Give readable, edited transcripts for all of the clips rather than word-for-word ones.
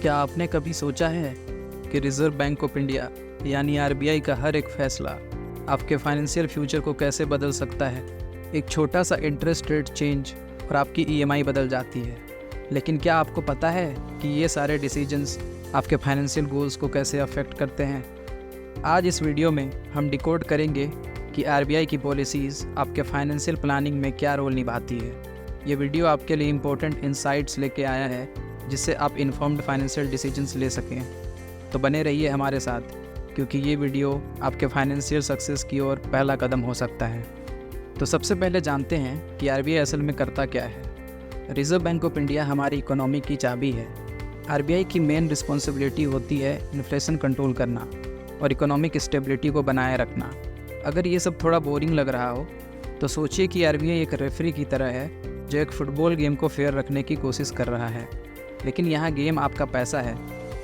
क्या आपने कभी सोचा है कि रिज़र्व बैंक ऑफ इंडिया यानी आरबीआई का हर एक फैसला आपके फाइनेंशियल फ्यूचर को कैसे बदल सकता है। एक छोटा सा इंटरेस्ट रेट चेंज और आपकी ईएमआई बदल जाती है। लेकिन क्या आपको पता है कि ये सारे डिसीजंस आपके फाइनेंशियल गोल्स को कैसे अफेक्ट करते हैं। आज इस वीडियो में हम डिकोड करेंगे कि आरबीआई की पॉलिसीज़ आपके फाइनेंशियल प्लानिंग में क्या रोल निभाती है। ये वीडियो आपके लिए इम्पोर्टेंट इंसाइट्स लेके आया है जिससे आप इन्फॉर्म्ड फाइनेंशियल डिसीजंस ले सकें। तो बने रहिए हमारे साथ, क्योंकि ये वीडियो आपके फाइनेंशियल सक्सेस की ओर पहला कदम हो सकता है। तो सबसे पहले जानते हैं कि आरबीआई असल में करता क्या है। रिज़र्व बैंक ऑफ इंडिया हमारी इकोनॉमी की चाबी है। आरबीआई की मेन रिस्पॉन्सिबिलिटी होती है इन्फ्लेशन कंट्रोल करना और इकोनॉमिक स्टेबिलिटी को बनाए रखना। अगर ये सब थोड़ा बोरिंग लग रहा हो तो सोचिए कि आरबीआई एक रेफरी की तरह है जो एक फुटबॉल गेम को फेयर रखने की कोशिश कर रहा है। लेकिन यहाँ गेम आपका पैसा है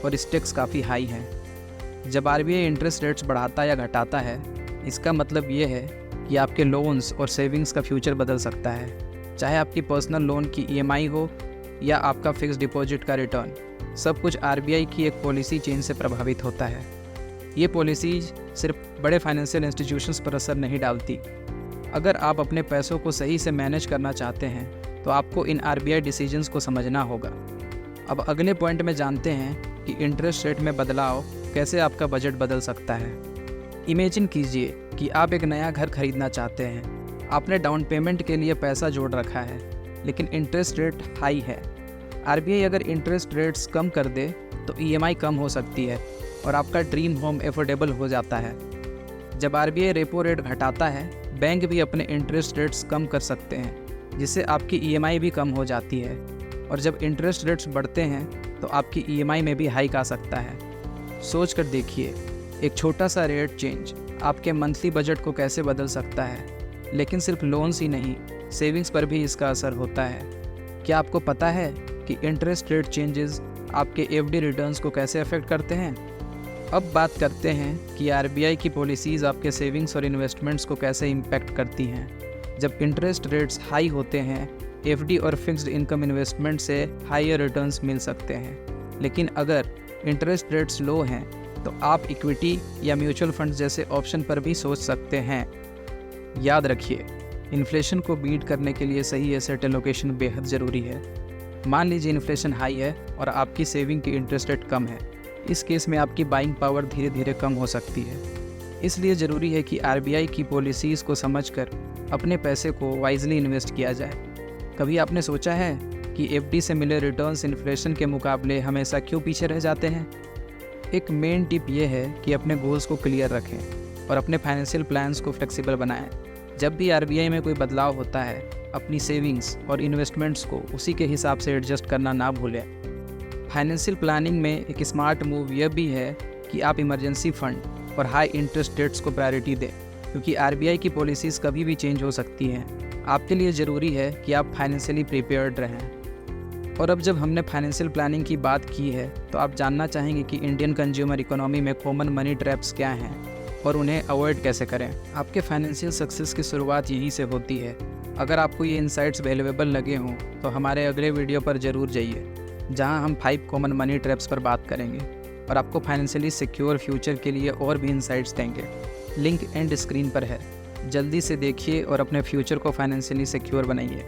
और स्टेक्स काफ़ी हाई हैं। जब आरबीआई इंटरेस्ट रेट्स बढ़ाता या घटाता है, इसका मतलब ये है कि आपके लोन्स और सेविंग्स का फ्यूचर बदल सकता है। चाहे आपकी पर्सनल लोन की ईएमआई हो या आपका फिक्स डिपॉजिट का रिटर्न, सब कुछ आरबीआई की एक पॉलिसी चेंज से प्रभावित होता है। ये पॉलिसीज सिर्फ बड़े फाइनेंशियल इंस्टीट्यूशंस पर असर नहीं डालती। अगर आप अपने पैसों को सही से मैनेज करना चाहते हैं तो आपको इन आरबीआई डिसीजंस को समझना होगा। अब अगले पॉइंट में जानते हैं कि इंटरेस्ट रेट में बदलाव कैसे आपका बजट बदल सकता है। इमेजिन कीजिए कि आप एक नया घर खरीदना चाहते हैं। आपने डाउन पेमेंट के लिए पैसा जोड़ रखा है, लेकिन इंटरेस्ट रेट हाई है। आरबीआई अगर इंटरेस्ट रेट्स कम कर दे तो ईएमआई कम हो सकती है और आपका ड्रीम होम एफोर्डेबल हो जाता है। जब आरबीआई रेपो रेट घटाता है, बैंक भी अपने इंटरेस्ट रेट्स कम कर सकते हैं, जिससे आपकी ईएमआई भी कम हो जाती है। और जब इंटरेस्ट रेट्स बढ़ते हैं तो आपकी ईएमआई में भी हाइक आ सकता है। सोच कर देखिए, एक छोटा सा रेट चेंज आपके मंथली बजट को कैसे बदल सकता है। लेकिन सिर्फ लोन्स ही नहीं, सेविंग्स पर भी इसका असर होता है। क्या आपको पता है कि इंटरेस्ट रेट चेंजेस आपके एफडी रिटर्न्स को कैसे अफेक्ट करते हैं। अब बात करते हैं कि आरबीआई की पॉलिसीज़ आपके सेविंग्स और इन्वेस्टमेंट्स को कैसे इम्पैक्ट करती हैं। जब इंटरेस्ट रेट्स हाई होते हैं, एफडी और फिक्स्ड इनकम इन्वेस्टमेंट से हायर रिटर्न्स मिल सकते हैं। लेकिन अगर इंटरेस्ट रेट्स लो हैं तो आप इक्विटी या म्यूचुअल फंड जैसे ऑप्शन पर भी सोच सकते हैं। याद रखिए, इन्फ्लेशन को बीट करने के लिए सही एसेट एलोकेशन बेहद ज़रूरी है। मान लीजिए इन्फ्लेशन हाई है और आपकी सेविंग की इंटरेस्ट रेट कम है। इस केस में आपकी बाइंग पावर धीरे धीरे कम हो सकती है। इसलिए ज़रूरी है कि आरबीआई की पॉलिसीज़ को समझकर अपने पैसे को वाइजली इन्वेस्ट किया जाए। कभी आपने सोचा है कि एफडी से मिले रिटर्न्स इन्फ्लेशन के मुकाबले हमेशा क्यों पीछे रह जाते हैं? एक मेन टिप ये है कि अपने गोल्स को क्लियर रखें और अपने फाइनेंशियल प्लान्स को फ्लेक्सिबल बनाएं। जब भी आरबीआई में कोई बदलाव होता है, अपनी सेविंग्स और इन्वेस्टमेंट्स को उसी के हिसाब से एडजस्ट करना ना भूलें। फाइनेंशियल प्लानिंग में एक स्मार्ट मूव यह भी है कि आप इमरजेंसी फंड और हाई इंटरेस्ट रेट्स को प्रायोरिटी दें, क्योंकि आरबीआई की पॉलिसीज़ कभी भी चेंज हो सकती हैं। आपके लिए ज़रूरी है कि आप फाइनेंशियली प्रिपेयर्ड रहें। और अब जब हमने फाइनेंशियल प्लानिंग की बात की है तो आप जानना चाहेंगे कि इंडियन कंज्यूमर इकोनॉमी में कॉमन मनी ट्रैप्स क्या हैं और उन्हें अवॉइड कैसे करें। आपके फाइनेंशियल सक्सेस की शुरुआत यहीं से होती है। अगर आपको ये इंसाइट्स वैल्यूएबल लगे हों तो हमारे अगले वीडियो पर ज़रूर जाइए, जहां हम 5 कॉमन मनी ट्रैप्स पर बात करेंगे और आपको फाइनेंशियली सिक्योर फ्यूचर के लिए और भी इंसाइट्स देंगे। लिंक एंड स्क्रीन पर है। जल्दी से देखिए और अपने फ्यूचर को फाइनेंशियली सिक्योर बनाइए।